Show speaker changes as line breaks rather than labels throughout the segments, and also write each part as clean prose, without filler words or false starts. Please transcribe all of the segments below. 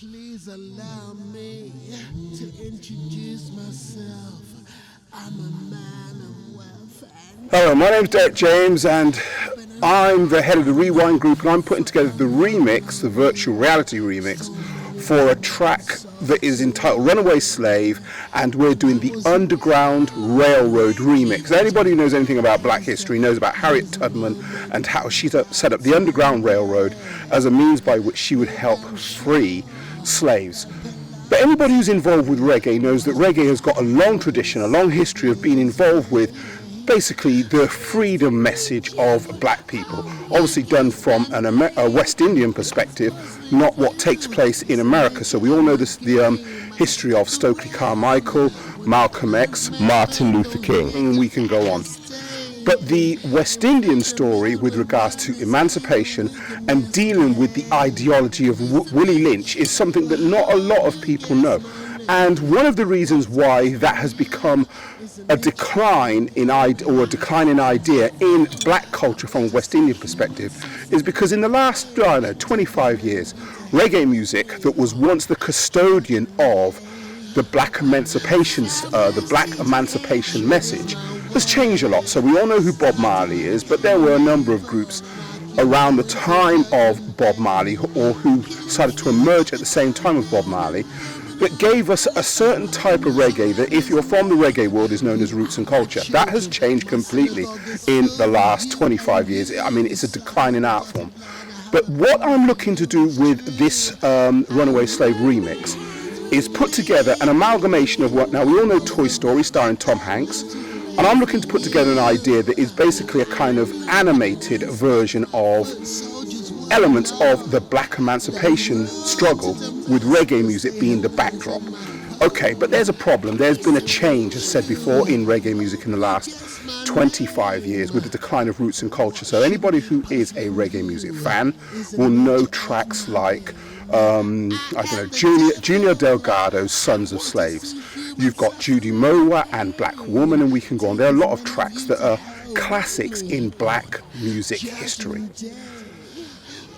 Please allow me to introduce myself. I'm a man of wealth and...
Hello, my name's Derek James and I'm the head of the Rewind group, and I'm putting together the remix, the virtual reality remix, for a track that is entitled Runaway Slave, and we're doing the Underground Railroad remix. Anybody who knows anything about black history knows about Harriet Tubman and how she set up the Underground Railroad as a means by which she would help free slaves. But anybody who's involved with reggae knows that reggae has got a long tradition, a long history of being involved with basically the freedom message of black people, obviously done from a West Indian perspective, not what takes place in America. So we all know this, the history of Stokely Carmichael, Malcolm X, Martin Luther King, and we can go on. But the West Indian story with regards to emancipation and dealing with the ideology of Willie Lynch is something that not a lot of people know. And one of the reasons why that has become a decline in idea in black culture from a West Indian perspective is because in the last 25 years, reggae music that was once the custodian of the black emancipation message has changed a lot. So we all know who Bob Marley is, but there were a number of groups around the time of Bob Marley, or who started to emerge at the same time as Bob Marley, that gave us a certain type of reggae that, if you're from the reggae world, is known as roots and culture. That has changed completely in the last 25 years. I mean, it's a declining art form. But what I'm looking to do with this Runaway Slave remix is put together an amalgamation of what, now we all know Toy Story starring Tom Hanks, and I'm looking to put together an idea that is basically a kind of animated version of elements of the black emancipation struggle, with reggae music being the backdrop. Okay, but there's a problem. There's been a change, as said before, in reggae music in the last 25 years with the decline of roots and culture. So anybody who is a reggae music fan will know tracks like Junior Delgado's Sons of Slaves. You've got Judy Mowa and Black Woman, and we can go on. There are a lot of tracks that are classics in black music history.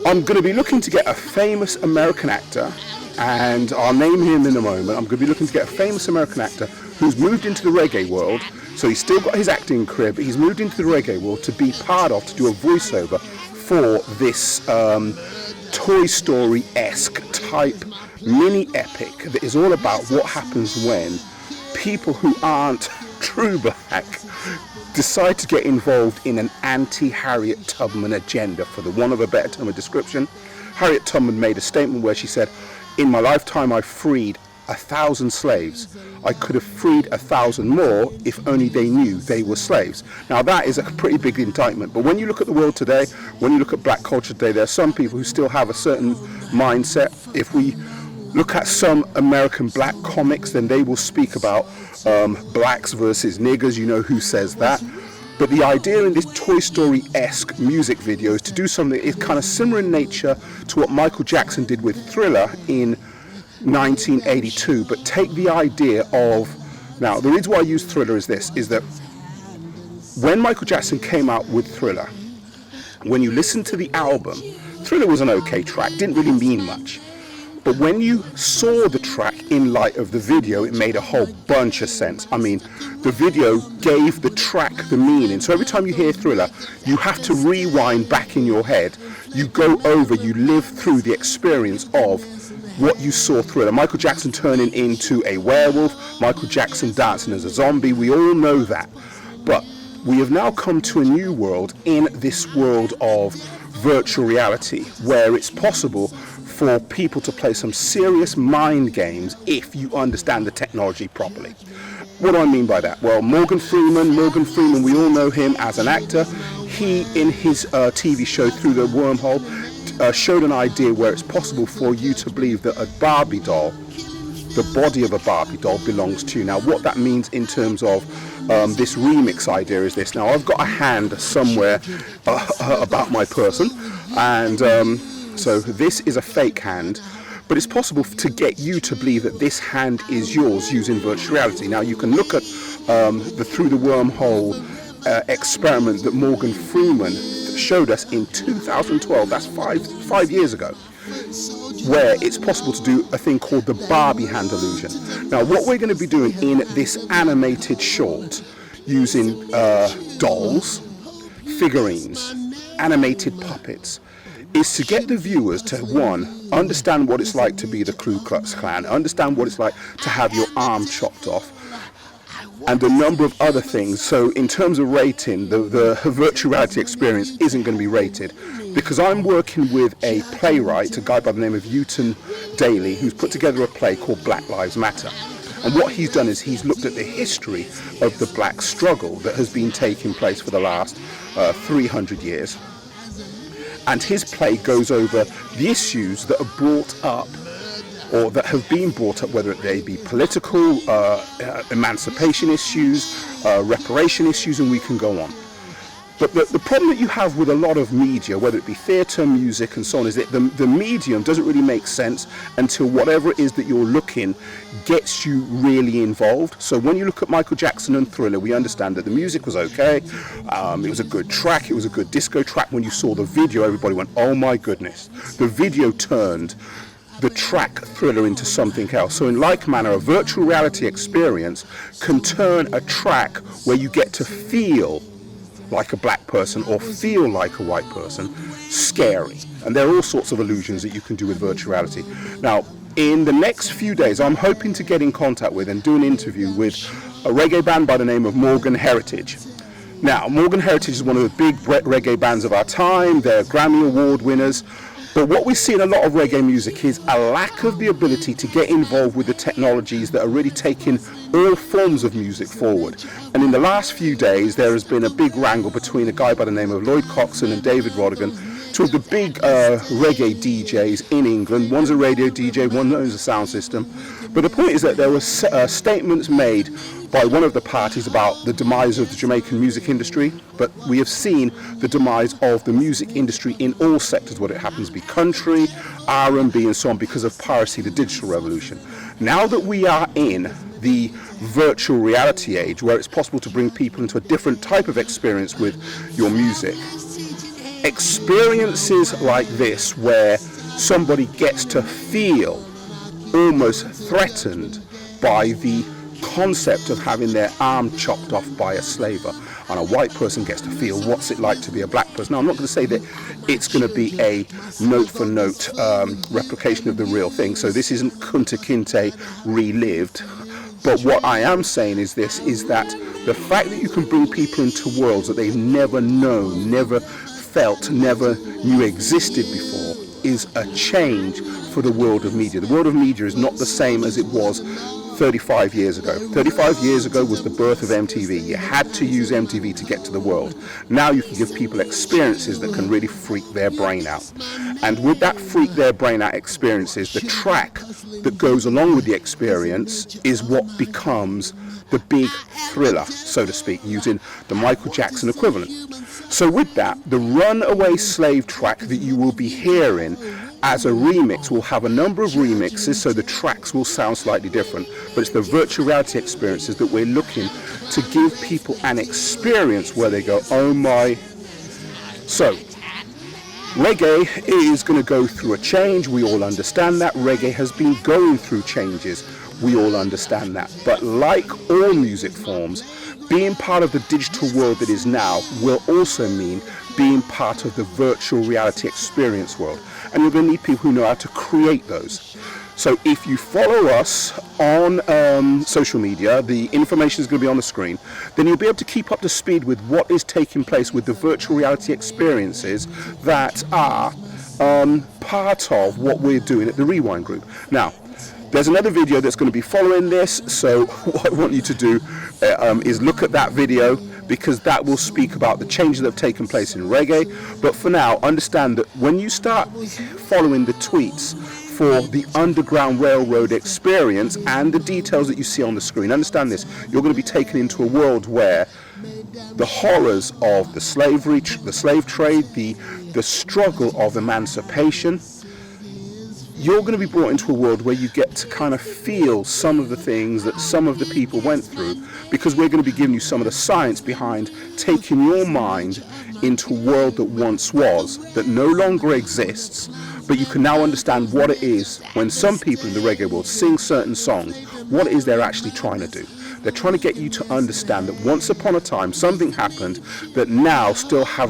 I'm going to be looking to get a famous American actor, and I'll name him in a moment. I'm going to be looking to get a famous American actor who's moved into the reggae world, so he's still got his acting career, but he's moved into the reggae world to be part of, to do a voiceover for this Toy Story-esque type mini epic that is all about what happens when people who aren't true black decide to get involved in an anti-Harriet Tubman agenda, for the want of a better term of description. Harriet Tubman made a statement where she said, "In my lifetime I freed 1,000 slaves. I could have freed 1,000 more if only they knew they were slaves." Now that is a pretty big indictment, but when you look at the world today, when you look at black culture today, there are some people who still have a certain mindset. If we look at some American black comics, then they will speak about blacks versus niggers. You know who says that. But the idea in this Toy Story-esque music video is to do something that is kind of similar in nature to what Michael Jackson did with Thriller in 1982, but take the idea of, now the reason why I use Thriller is this, is that when Michael Jackson came out with Thriller, when you listen to the album, Thriller was an okay track, didn't really mean much. But when you saw the track in light of the video, it made a whole bunch of sense. I mean, the video gave the track the meaning. So every time you hear Thriller, you have to rewind back in your head. You go over, you live through the experience of what you saw Thriller. Michael Jackson turning into a werewolf, Michael Jackson dancing as a zombie, we all know that. But we have now come to a new world, in this world of virtual reality, where it's possible for people to play some serious mind games if you understand the technology properly. What do I mean by that? Well, Morgan Freeman, we all know him as an actor. He, in his TV show Through the Wormhole, showed an idea where it's possible for you to believe that a Barbie doll, the body of a Barbie doll, belongs to you. Now, what that means in terms of this remix idea is this. Now, I've got a hand somewhere about my person, and so this is a fake hand, but it's possible to get you to believe that this hand is yours using virtual reality. Now, you can look at the Through the Wormhole experiment that Morgan Freeman showed us in 2012. That's five years ago. where it's possible to do a thing called the Barbie hand illusion. Now, what we're going to be doing in this animated short, using dolls, figurines, animated puppets, is to get the viewers to, one, understand what it's like to be the Ku Klux Klan, understand what it's like to have your arm chopped off, and a number of other things. So in terms of rating, the virtual reality experience isn't going to be rated, because I'm working with a playwright, a guy by the name of Uton Daly, who's put together a play called Black Lives Matter. And what he's done is he's looked at the history of the black struggle that has been taking place for the last 300 years. And his play goes over the issues that are brought up, or that have been brought up, whether they be political, emancipation issues, reparation issues, and we can go on. But the problem that you have with a lot of media, whether it be theatre, music and so on, is that the medium doesn't really make sense until whatever it is that you're looking gets you really involved. So when you look at Michael Jackson and Thriller, we understand that the music was okay, it was a good track, it was a good disco track. When you saw the video, everybody went, oh my goodness. The video turned the track Thriller into something else. So in like manner, a virtual reality experience can turn a track where you get to feel like a black person or feel like a white person scary. And there are all sorts of illusions that you can do with virtual reality. Now, in the next few days, I'm hoping to get in contact with and do an interview with a reggae band by the name of Morgan Heritage. Now, Morgan Heritage is one of the big reggae bands of our time. They're Grammy Award winners. But what we see in a lot of reggae music is a lack of the ability to get involved with the technologies that are really taking all forms of music forward. And in the last few days, there has been a big wrangle between a guy by the name of Lloyd Coxon and David Rodigan, two of the big reggae DJs in England. One's a radio DJ, one owns a sound system. But the point is that there were statements made by one of the parties about the demise of the Jamaican music industry, but we have seen the demise of the music industry in all sectors, whether it happens to be country, R&B and so on, because of piracy, the digital revolution. Now that we are in the virtual reality age, where it's possible to bring people into a different type of experience with your music, experiences like this, where somebody gets to feel almost threatened by the concept of having their arm chopped off by a slaver, and a white person gets to feel what's it like to be a black person. Now, I'm not going to say that it's going to be a note-for-note replication of the real thing, so this isn't Kunta Kinte relived, but what I am saying is this, is that the fact that you can bring people into worlds that they've never known, never felt, never knew existed before, is a change for the world of media. The world of media is not the same as it was 35 years ago. 35 years ago was the birth of MTV. You had to use MTV to get to the world. Now you can give people experiences that can really freak their brain out. And with that freak their brain out experiences, the track that goes along with the experience is what becomes the big thriller, so to speak, using the Michael Jackson equivalent. So with that, the Runaway Slave track that you will be hearing as a remix will have a number of remixes, so the tracks will sound slightly different, but it's the virtual reality experiences that we're looking to give people an experience where they go, oh my. So reggae is going to go through a change. We all understand that. Reggae has been going through changes. We all understand that. But like all music forms, being part of the digital world that is now will also mean being part of the virtual reality experience world. And you're going to need people who know how to create those. So if you follow us on social media, the information is going to be on the screen, then you'll be able to keep up to speed with what is taking place with the virtual reality experiences that are part of what we're doing at the Rewind Group. Now, there's another video that's going to be following this, so what I want you to do is look at that video, because that will speak about the changes that have taken place in reggae. But for now, understand that when you start following the tweets for the Underground Railroad experience and the details that you see on the screen, understand this, you're going to be taken into a world where the horrors of the slavery, the slave trade, the struggle of emancipation, you're going to be brought into a world where you get to kind of feel some of the things that some of the people went through, because we're going to be giving you some of the science behind taking your mind into a world that once was, that no longer exists, But you can now understand what it is when some people in the reggae world sing certain songs, what it is they're actually trying to do. They're trying to get you to understand that once upon a time something happened that now still have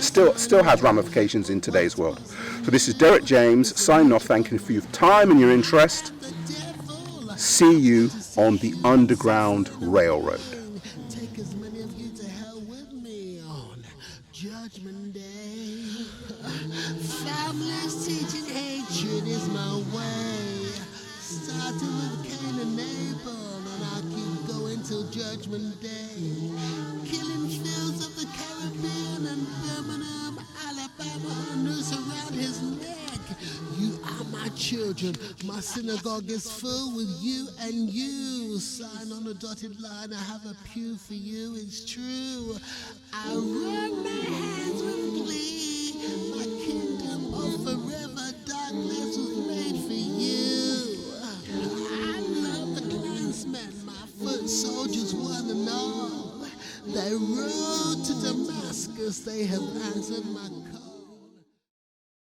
still has ramifications in today's world. So this is Derek James signing off, thanking you for your time and your interest. See you on the Underground Railroad.
Take as many of you to hell with me on Judgment Day. Families teaching hatred is my way. Starting with Cain and Abel, and I'll keep going till Judgment Day. Killing fields of the Caribbean and Birmingham, Alabama, a noose around his neck. You are my children. My synagogue is full with you and you. Sign on the dotted line. I have a pew for you. It's true. I rub my hands with glee. My kingdom of forever darkness was made for you. I love the clansmen, my foot soldiers one and all. They rode to Damascus. They have answered my call.